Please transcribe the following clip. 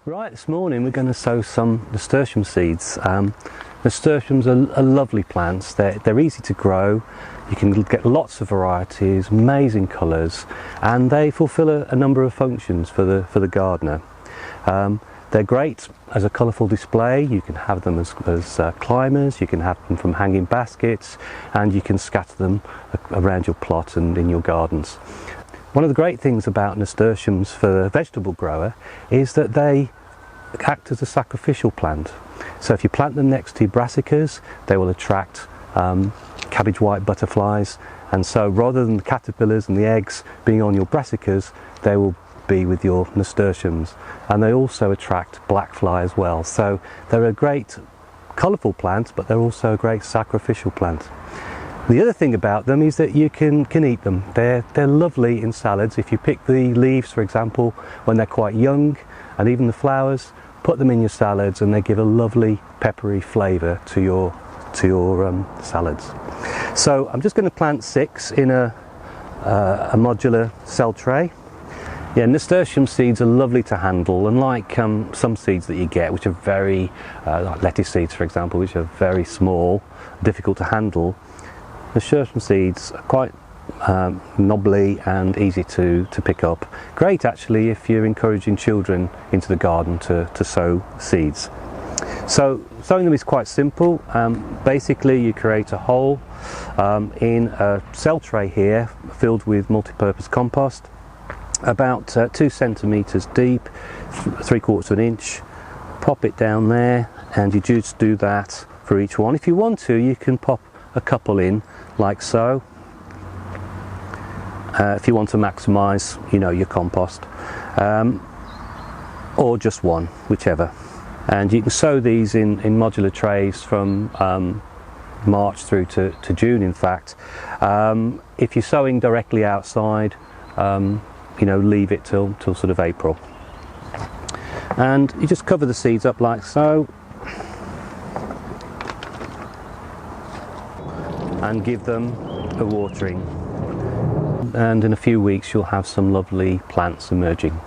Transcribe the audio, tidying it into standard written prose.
Right, this morning we're going to sow some nasturtium seeds. Nasturtiums are lovely plants. They're easy to grow. You can get lots of varieties, amazing colours, and they fulfil a number of functions for the gardener. They're great as a colourful display. You can have them as climbers, you can have them from hanging baskets, and you can scatter them around your plot and in your gardens. One of the great things about nasturtiums for the vegetable grower is that they act as a sacrificial plant. So if you plant them next to brassicas, they will attract cabbage white butterflies, and so rather than the caterpillars and the eggs being on your brassicas, they will be with your nasturtiums, and they also attract black fly as well. So they're a great colourful plant, but they're also a great sacrificial plant. The other thing about them is that you can eat them. They're lovely in salads. If you pick the leaves, for example, when they're quite young, and even the flowers, put them in your salads and they give a lovely peppery flavour to your salads. So I'm just going to plant 6 in a modular cell tray. Yeah, nasturtium seeds are lovely to handle, unlike some seeds that you get, which are very, like lettuce seeds for example, which are very small, difficult to handle. Nasturtium seeds are quite knobbly and easy to pick up. Great actually if you're encouraging children into the garden to sow seeds. So sowing them is quite simple. Basically you create a hole in a cell tray here filled with multi-purpose compost, about 2 centimetres deep, 3/4 of an inch. Pop it down there, and you just do that for each one. If you want to, you can pop a couple in like so, if you want to maximise your compost, or just one, whichever. And you can sow these in modular trays from March through to June, in fact. If you're sowing directly outside, leave it till sort of April, and you just cover the seeds up like so and give them a watering, and in a few weeks you'll have some lovely plants emerging.